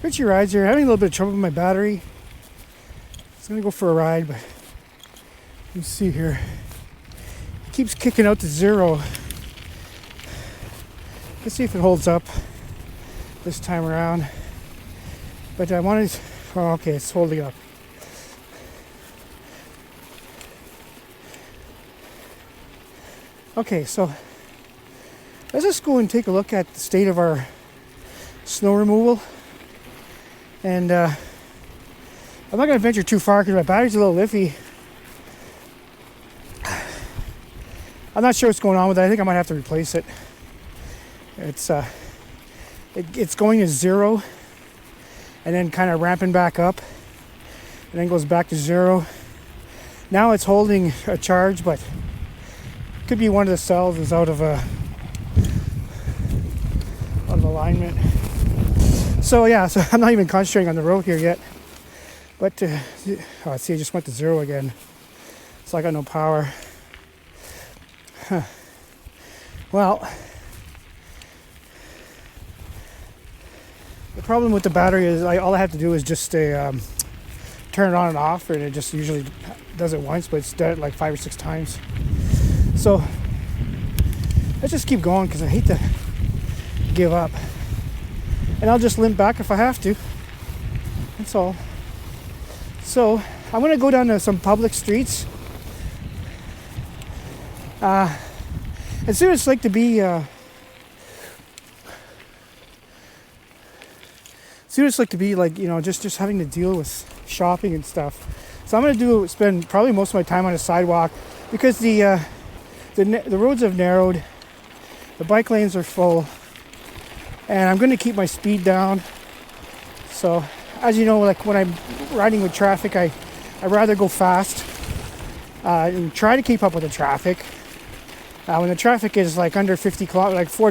Richie rides here. Having a little bit of trouble with my battery. It's gonna go for a ride, but you see here, it keeps kicking out to 0. Let's see if it holds up this time around. But I wanted, oh, okay, it's holding up. Okay, so let's just go and take a look at the state of our snow removal. And I'm not going to venture too far because my battery's a little iffy. I'm not sure what's going on with it. I think I might have to replace it. It's going to 0 and then kind of ramping back up and then goes back to 0. Now it's holding a charge, but it could be one of the cells is out of alignment. So yeah, so I'm not even concentrating on the road here yet. But oh, see, I just went to 0 again. So I got no power. Huh. Well, the problem with the battery is all I have to do is just turn it on and off, and it just usually does it once, but it's done it like 5 or 6 times. So let's just keep going because I hate to give up. And I'll just limp back if I have to. That's all. So I'm going to go down to some public streets. And see what it's like to be like, you know, just having to deal with shopping and stuff. So I'm going to spend probably most of my time on a sidewalk because the roads have narrowed, the bike lanes are full, and I'm going to keep my speed down. So as you know, like when I'm riding with traffic, I'd rather go fast and try to keep up with the traffic. When the traffic is like under 40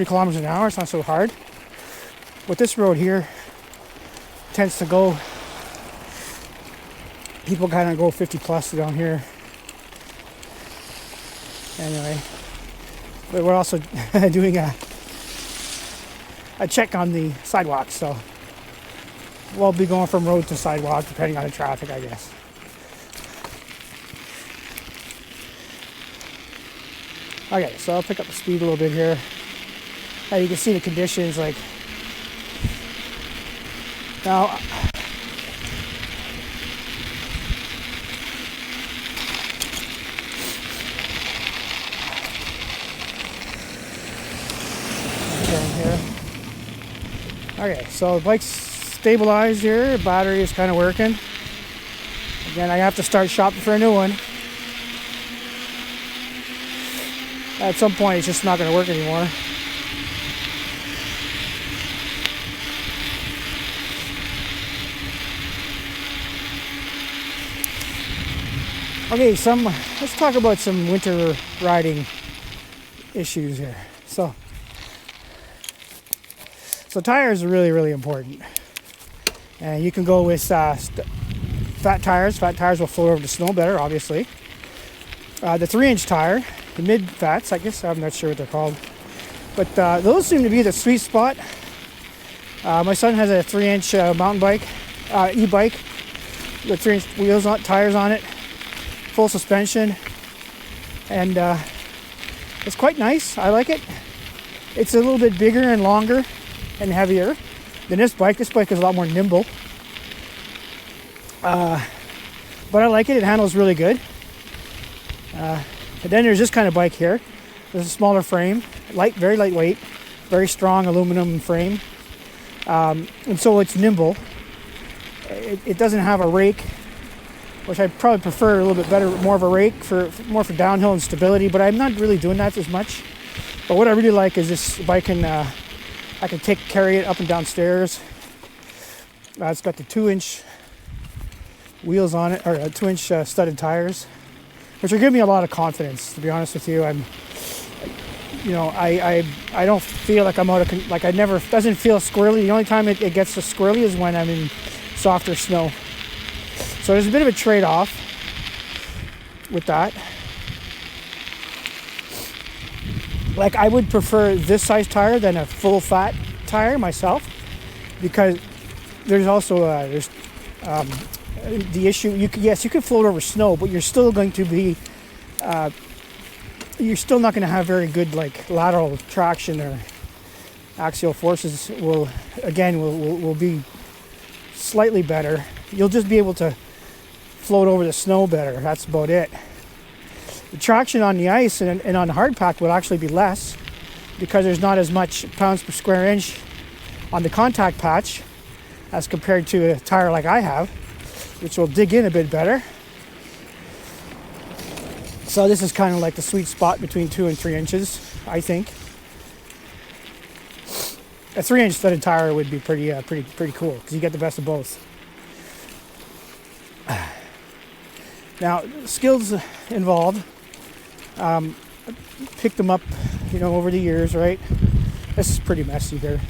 kilometers an hour, it's not so hard. But this road here tends to go, people kind of go 50 plus down here. Anyway, but we're also doing a check on the sidewalks, so we'll be going from road to sidewalk depending on the traffic, I guess. Okay, so I'll pick up the speed a little bit here. You can see the conditions, like now. Okay, so the bike's stabilized here. The battery is kind of working. Again, I have to start shopping for a new one. At some point, it's just not going to work anymore. Okay, let's talk about some winter riding issues here. So tires are really, really important. And you can go with fat tires. Fat tires will float over the snow better, obviously. The 3-inch tire, the mid-fats, I guess, I'm not sure what they're called. But those seem to be the sweet spot. My son has a 3-inch mountain bike, Ebike, with 3-inch wheels tires on it, full suspension. And it's quite nice. I like it. It's a little bit bigger and longer and heavier than this bike. This bike is a lot more nimble. But I like it. It handles really good. And then there's this kind of bike here. There's a smaller frame, very lightweight, very strong aluminum frame. And so it's nimble. It doesn't have a rake, which I probably prefer a little bit better, more of a rake more for downhill and stability, but I'm not really doing that as much. But what I really like is this bike I can carry it up and down stairs. It's got the 2-inch wheels on it, or 2-inch studded tires, which will give me a lot of confidence. To be honest with you, I don't feel like I'm out of doesn't feel squirrely. The only time it gets squirrely is when I'm in softer snow. So there's a bit of a trade-off with that. Like, I would prefer this size tire than a full fat tire myself. because there's also the issue. You can float over snow, but you're still going to be you're still not going to have very good like lateral traction, or axial forces will be slightly better. You'll just be able to float over the snow better. That's about it. The traction on the ice and on the hard pack will actually be less, because there's not as much pounds per square inch on the contact patch as compared to a tire like I have, which will dig in a bit better. So this is kind of like the sweet spot between 2 and 3 inches, I think. A 3-inch studded tire would be pretty cool, because you get the best of both. Now, skills involved. Picked them up, over the years, right? This is pretty messy here.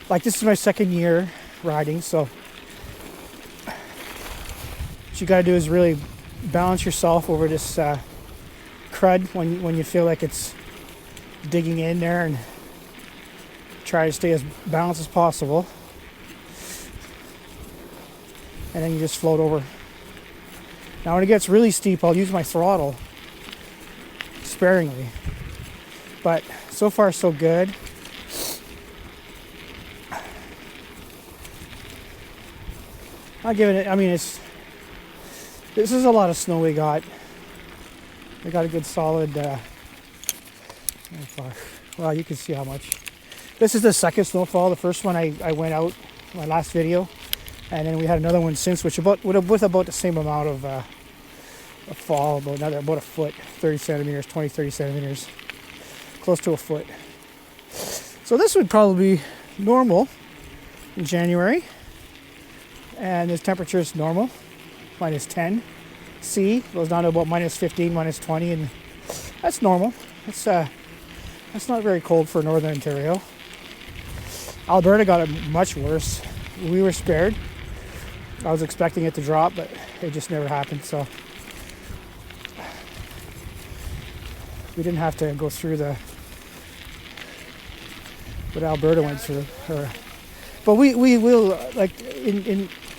Like, this is my second year riding, so what you gotta do is really balance yourself over this crud when you feel like it's digging in there, and try to stay as balanced as possible. And then you just float over. Now when it gets really steep, I'll use my throttle sparingly. But so far so good. I'll give it, this is a lot of snow we got. We got a good solid, well, you can see how much. This is the second snowfall. The first one I went out, my last video. And then we had another one since, with about the same amount of fall, about a foot, 30 centimeters, 30 centimeters, close to a foot. So this would probably be normal in January. And this temperature is normal, minus 10. C goes down to about minus 15, minus 20, and that's normal. That's not very cold for Northern Ontario. Alberta got it much worse. We were spared. I was expecting it to drop, but it just never happened, so we didn't have to go through what Alberta went through. But we will, like,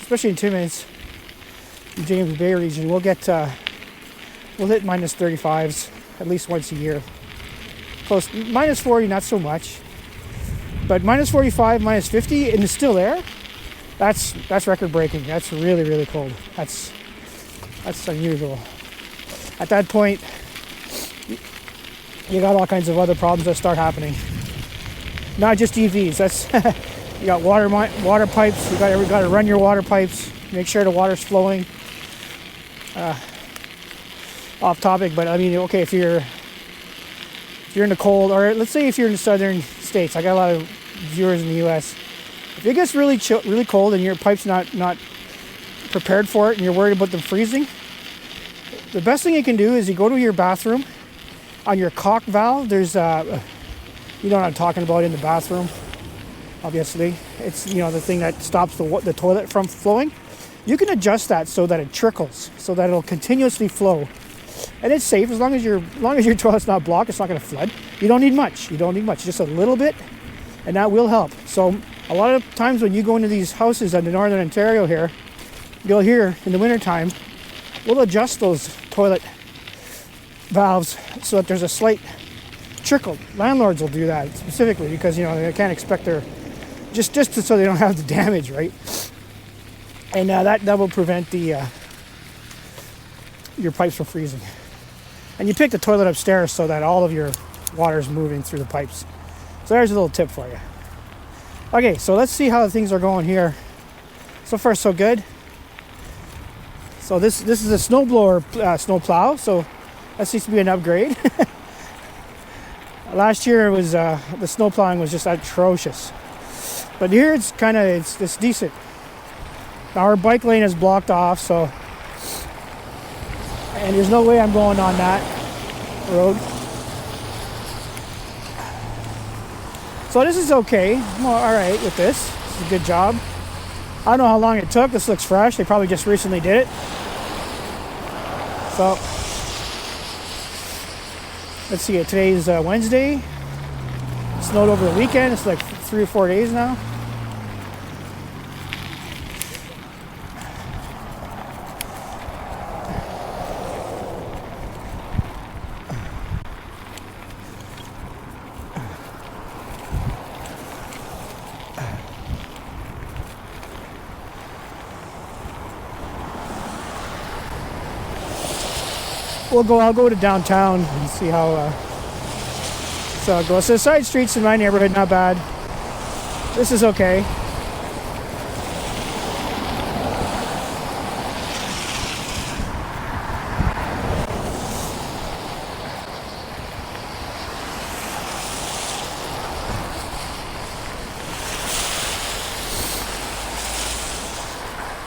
especially in Timmins, in James Bay region, we'll hit minus 35s at least once a year. Close, minus 40, not so much, but minus 45, minus 50, and it's still there. That's record breaking. That's really, really cold. That's unusual. At that point, you got all kinds of other problems that start happening. Not just EVs. That's you got water pipes. You got to run your water pipes. Make sure the water's flowing. Off topic, but okay, if you're in the cold, or let's say if you're in the southern states, I got a lot of viewers in the U.S. If it gets really cold and your pipe's not prepared for it, and you're worried about them freezing, the best thing you can do is you go to your bathroom. On your caulk valve, there's you know what I'm talking about in the bathroom. Obviously, it's the thing that stops the toilet from flowing. You can adjust that so that it trickles, so that it'll continuously flow, and it's safe as long as your toilet's not blocked. It's not going to flood. You don't need much. Just a little bit, and that will help. So a lot of times when you go into these houses in the Northern Ontario here, you'll hear in the wintertime, we'll adjust those toilet valves so that there's a slight trickle. Landlords will do that specifically because they can't expect their just so they don't have the damage, right? And that will prevent your pipes from freezing. And you pick the toilet upstairs so that all of your water is moving through the pipes. So there's a little tip for you. Okay, so let's see how things are going here. So far, so good. So this is a snowblower snow plow. So that seems to be an upgrade. Last year it was the snow plowing was just atrocious, but here it's decent. Now our bike lane is blocked off, so and there's no way I'm going on that road. So this is okay. I'm all right with this. This is a good job. I don't know how long it took. This looks fresh. They probably just recently did it. So let's see. Today's Wednesday. It snowed over the weekend. It's like 3 or 4 days now. I'll go to downtown and see how so it goes. So the side streets in my neighborhood, not bad. This is okay.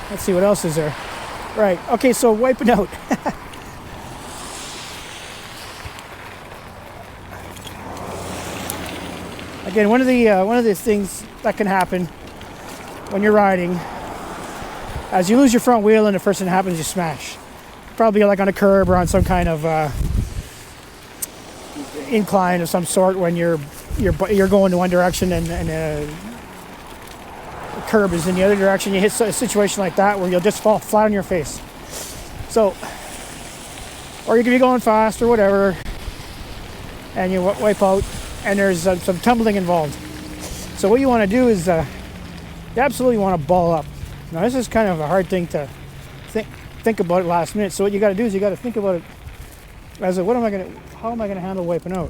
Let's see what else is there. Right. Okay. So wiping out. Again, one of the things that can happen when you're riding, as you lose your front wheel and the first thing that happens, you smash. Probably like on a curb or on some kind of incline of some sort when you're going in one direction and the curb is in the other direction. You hit a situation like that where you'll just fall flat on your face. So, or you could be going fast or whatever, and you wipe out. And there's some tumbling involved. So what you want to do is you absolutely want to ball up. Now this is kind of a hard thing to think about it last minute. So what you got to do is you got to think about it as how am I going to handle wiping out?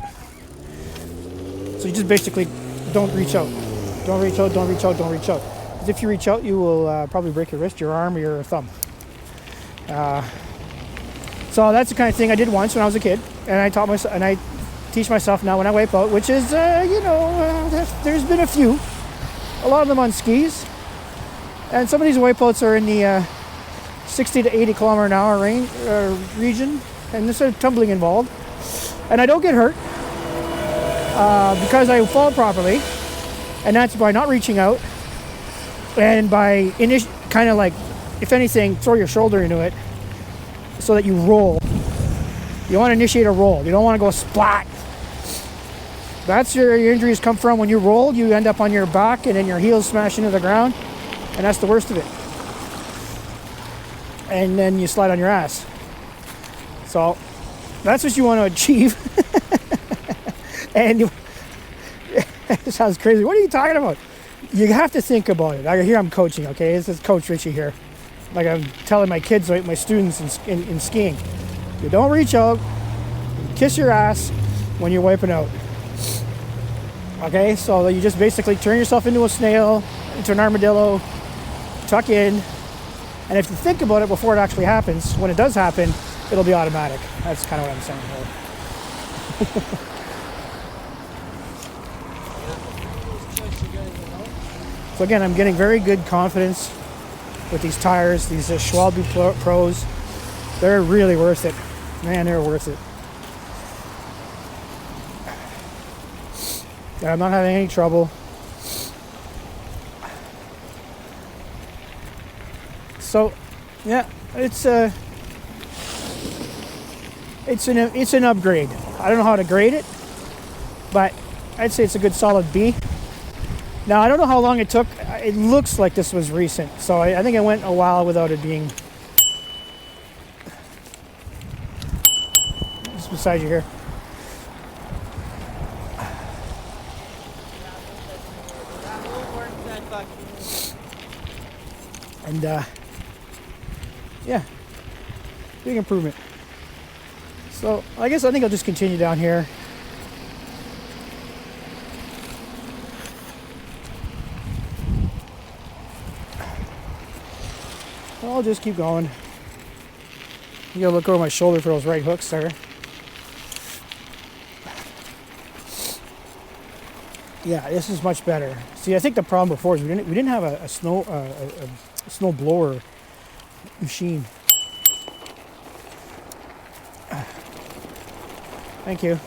So you just basically don't reach out. Don't reach out, don't reach out, don't reach out. Because if you reach out, you will probably break your wrist, your arm, or your thumb. So that's the kind of thing I did once when I was a kid, and I taught myself, and I teach myself now when I wipe out, which is, there's been a few. A lot of them on skis. And some of these wipeouts are in the 60 to 80 kilometer an hour range, region. And there's tumbling involved. And I don't get hurt because I fall properly. And that's by not reaching out. And by kind of like, if anything, throw your shoulder into it so that you roll. You want to initiate a roll. You don't want to go splat. That's where your injuries come from. When you roll, you end up on your back and then your heels smash into the ground. And that's the worst of it. And then you slide on your ass. So that's what you want to achieve. And it sounds crazy. What are you talking about? You have to think about it. Here I'm coaching, okay? This is Coach Richie here. Like I'm telling my kids, my students in skiing. You don't reach out. You kiss your ass when you're wiping out. Okay, so you just basically turn yourself into a snail, into an armadillo, tuck in, and if you think about it before it actually happens, when it does happen, it'll be automatic. That's kind of what I'm saying here. So again, I'm getting very good confidence with these tires, these Schwalbe Pros. They're really worth it. Man, they're worth it. I'm not having any trouble. So, yeah, it's an upgrade. I don't know how to grade it, but I'd say it's a good solid B. Now, I don't know how long it took. It looks like this was recent, so I think it went a while without it being. Just beside you here. And yeah, big improvement. So I think I'll just continue down here. I'll just keep going. You gotta look over my shoulder for those right hooks there. Yeah, this is much better. See, I think the problem before is we didn't have a snow blower machine. Thank you.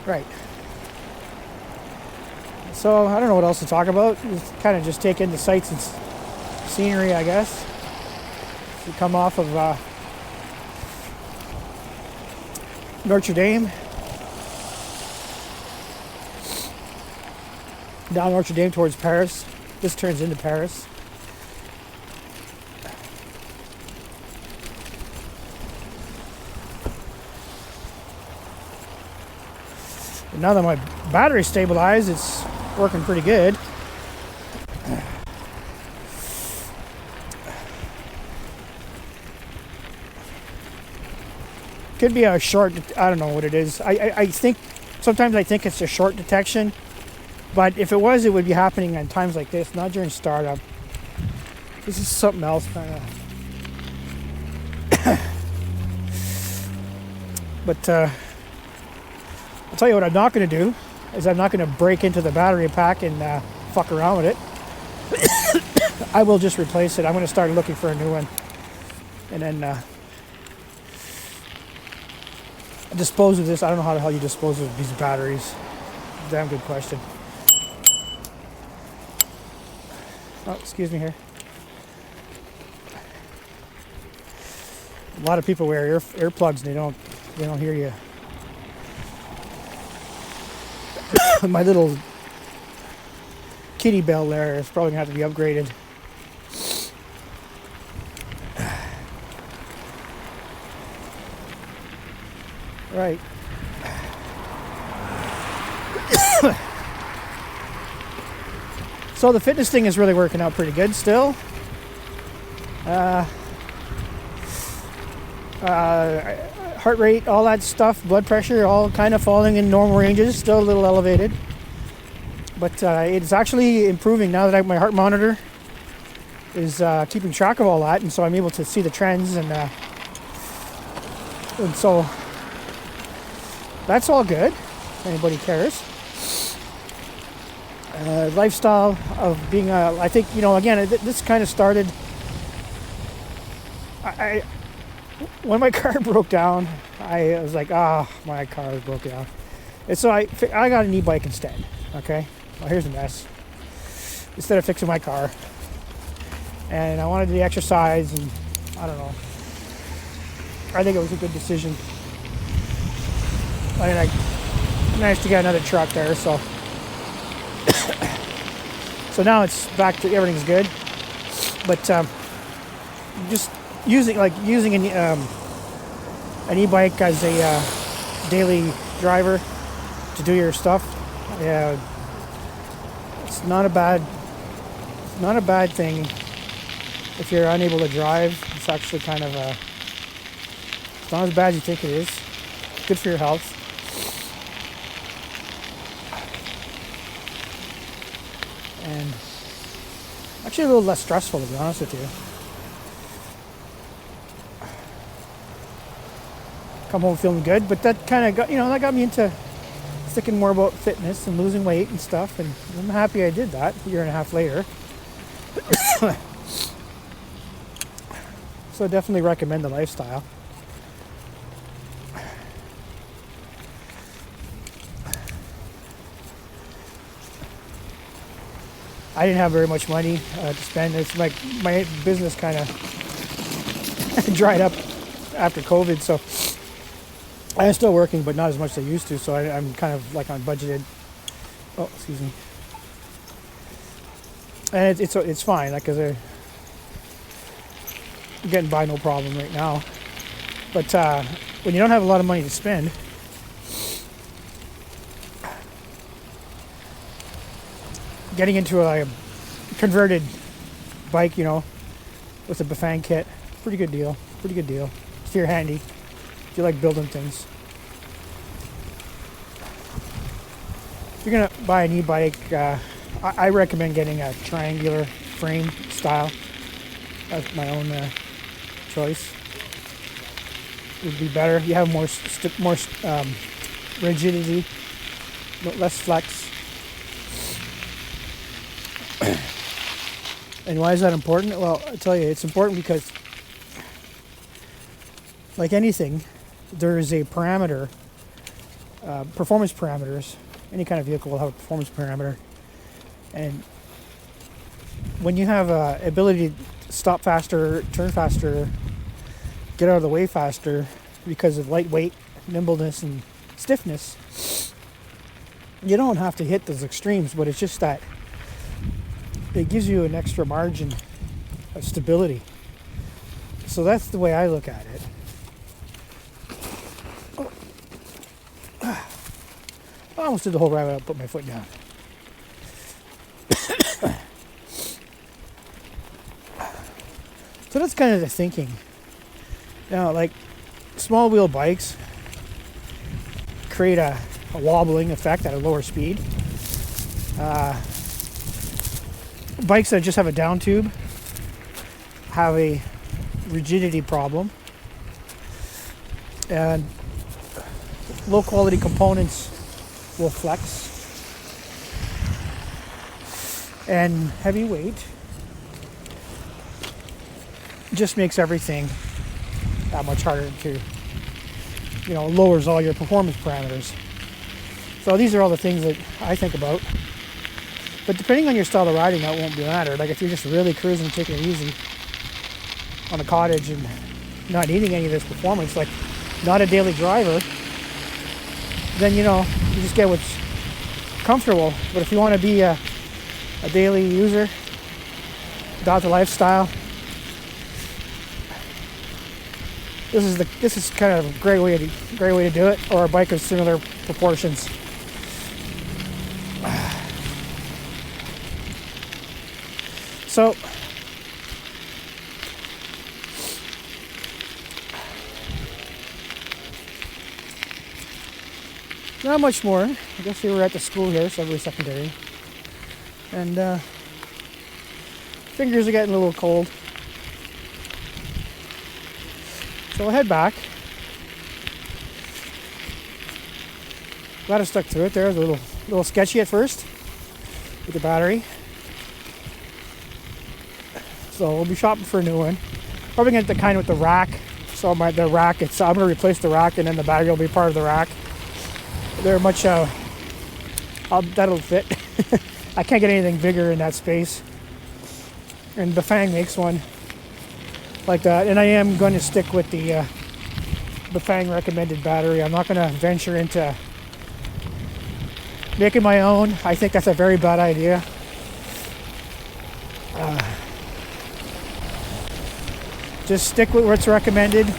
Right. So I don't know what else to talk about. Kind of just take in the sights and scenery, I guess. We come off of Notre Dame. Down Notre Dame towards Paris. This turns into Paris. And now that my battery's stabilized, it's working pretty good. Could be a short, I don't know what it is. I think, sometimes I think it's a short detection. But if it was, it would be happening on times like this, not during startup. This is something else, kind of. But I'll tell you what I'm not going to do is I'm not going to break into the battery pack and fuck around with it. I will just replace it. I'm going to start looking for a new one, and then dispose of this. I don't know how the hell you dispose of these batteries. Damn good question. Oh, excuse me here. A lot of people wear earplugs and they don't hear you. My little kitty bell there is probably gonna have to be upgraded. Right. So the fitness thing is really working out pretty good still. Heart rate, all that stuff, blood pressure, all kind of falling in normal ranges, still a little elevated. But it's actually improving now that my heart monitor is keeping track of all that, and so I'm able to see the trends, and so that's all good, if anybody cares. Lifestyle of being I think, again, this kind of started, when my car broke down, I was like, my car is broken down. And so I got an e-bike instead, okay? Well, here's the mess. Instead of fixing my car. And I wanted the exercise, and I don't know. I think it was a good decision. And I managed to get another truck there, so now it's back to everything's good. But just using an e-bike as a daily driver to do your stuff, yeah, it's not a bad thing. If you're unable to drive, it's actually kind of it's not as bad as you think it is. Good for your health. And actually a little less stressful, to be honest with you. Come home feeling good, but that kind of that got me into thinking more about fitness and losing weight and stuff, and I'm happy I did that a year and a half later. So I definitely recommend the lifestyle. I didn't have very much money to spend. It's like my business kind of dried up after COVID, so I'm still working, but not as much as I used to. So I'm kind of like on budgeted. Oh, excuse me. And it's fine, like, cause I'm getting by no problem right now. But when you don't have a lot of money to spend, getting into a converted bike, with a Bafang kit, pretty good deal. If you're handy, if you like building things. If you're gonna buy an e-bike, I recommend getting a triangular frame style. That's my own choice. Would be better. You have more rigidity, less flex. And why is that important? Well, I'll tell you, it's important because, like anything, there is a parameter, performance parameters. Any kind of vehicle will have a performance parameter. And when you have ability to stop faster, turn faster, get out of the way faster because of lightweight nimbleness and stiffness. You don't have to hit those extremes, but it's just that it gives you an extra margin of stability. So that's the way I look at it. Oh. I almost did the whole ride without putting my foot down. So that's kind of the thinking. Now, like small wheel bikes create a wobbling effect at a lower speed. Bikes that just have a down tube have a rigidity problem, and low quality components will flex, and heavy weight just makes everything that much harder to, lowers all your performance parameters. So these are all the things that I think about. But depending on your style of riding, that won't be matter. Like if you're just really cruising, taking it easy on a cottage and not needing any of this performance, like not a daily driver, then you just get what's comfortable. But if you want to be a daily user, adopt a lifestyle, this is kind of a great way to do it, or a bike of similar proportions. So not much more. I guess we were at the school here, Sudbury Secondary, and fingers are getting a little cold. So we'll head back. Glad I stuck through it there. It was a little sketchy at first with the battery. So we'll be shopping for a new one. Probably gonna get the kind with the rack. So the rack, I'm gonna replace the rack, and then the battery will be part of the rack. They're much, that'll fit. I can't get anything bigger in that space. And Bafang makes one like that, and I am going to stick with the Bafang recommended battery. I'm not going to venture into making my own. I think that's a very bad idea. Just stick with what's recommended,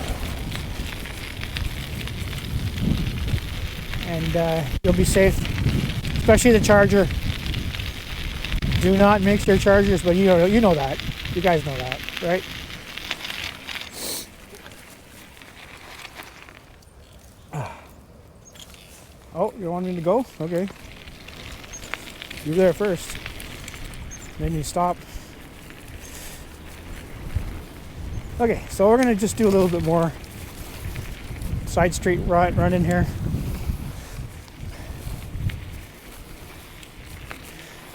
and you'll be safe, especially the charger. Do not mix your chargers, but you know that. You guys know that, right? Oh, you want me to go? Okay. You're there first. Then you stop. Okay, so we're going to just do a little bit more side street run in here.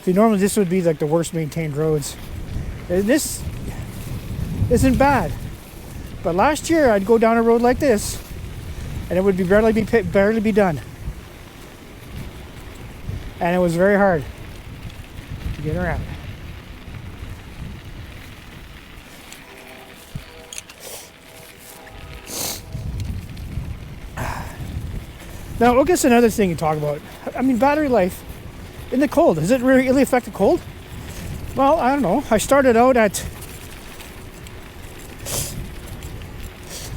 See, normally this would be like the worst maintained roads. And this isn't bad. But last year I'd go down a road like this and it would barely be done. And it was very hard to get around. Now, I guess another thing to talk about. I mean, battery life in the cold. Does it really affect the cold? Well, I don't know. I started out at...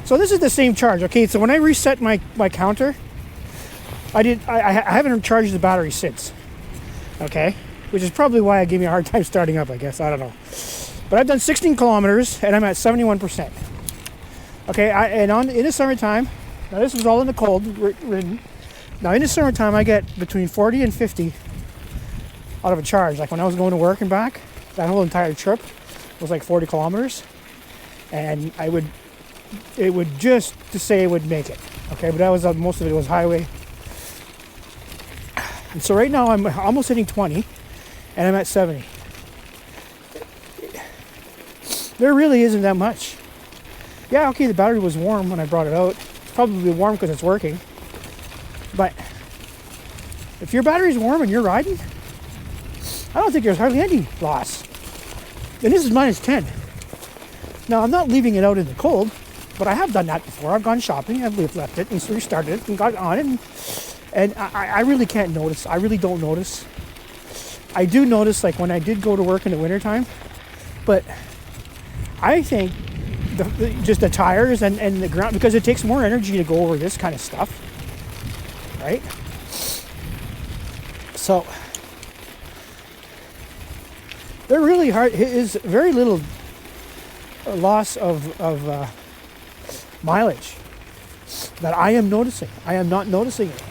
So this is the same charge. Okay, so when I reset my counter, I haven't charged the battery since. Okay, which is probably why it gave me a hard time starting up, I guess. I don't know. But I've done 16 kilometers and I'm at 71%. Okay, in the summertime, now this was all in the cold ridden. Now in the summertime, I get between 40 and 50 out of a charge. Like when I was going to work and back, that whole entire trip was like 40 kilometers. And it would just to say it would make it. Okay, but that was most of it was highway. And so right now I'm almost hitting 20 and I'm at 70. There really isn't that much. Yeah, okay, the battery was warm when I brought it out. It's probably warm because it's working. But if your battery's warm and you're riding, I don't think there's hardly any loss. And this is minus 10. Now, I'm not leaving it out in the cold. But I have done that before. I've gone shopping, I've left it and restarted it and got on it. And I really can't notice. I really don't notice. I do notice, like, when I did go to work in the wintertime. But I think just the tires and the ground, because it takes more energy to go over this kind of stuff. Right? So they're really hard. It is very little loss of mileage that I am noticing. I am not noticing it.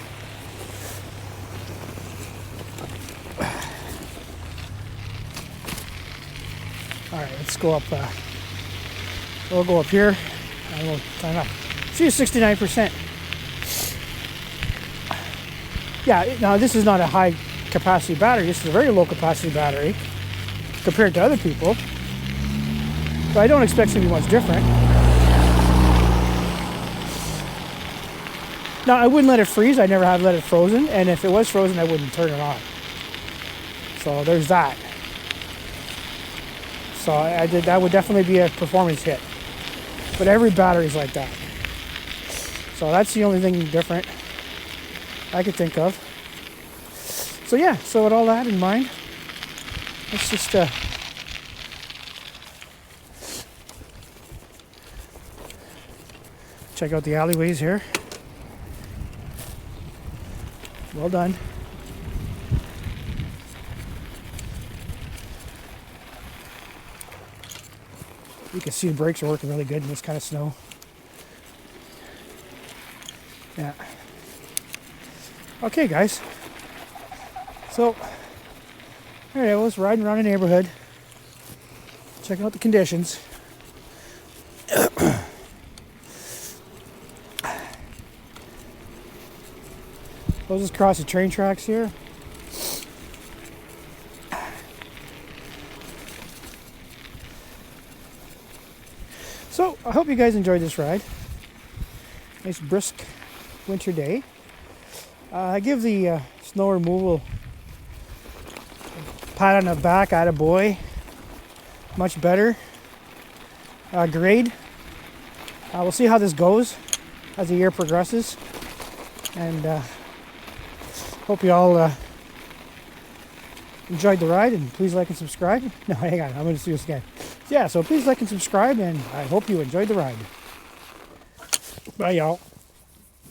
All right, let's go up. We'll go up here. I will time up. See, 69%. Yeah, now this is not a high capacity battery. This is a very low capacity battery compared to other people. But I don't expect it to be much different. Now, I wouldn't let it freeze. I never have let it frozen. And if it was frozen, I wouldn't turn it on. So there's that. So that would definitely be a performance hit. But every battery is like that. So that's the only thing different I could think of. So yeah, so with all that in mind, let's just check out the alleyways here. Well done. You can see the brakes are working really good in this kind of snow. Yeah. Okay, guys. So, alright, I was riding around the neighborhood, checking out the conditions. We'll just cross the train tracks here. So, I hope you guys enjoyed this ride. Nice brisk winter day. I give the snow removal a pat on the back, attaboy. Much better. Grade. We'll see how this goes as the year progresses. And hope you all enjoyed the ride, and please like and subscribe. No, hang on, I'm going to do this again. Yeah, so please like and subscribe, and I hope you enjoyed the ride. Bye, y'all.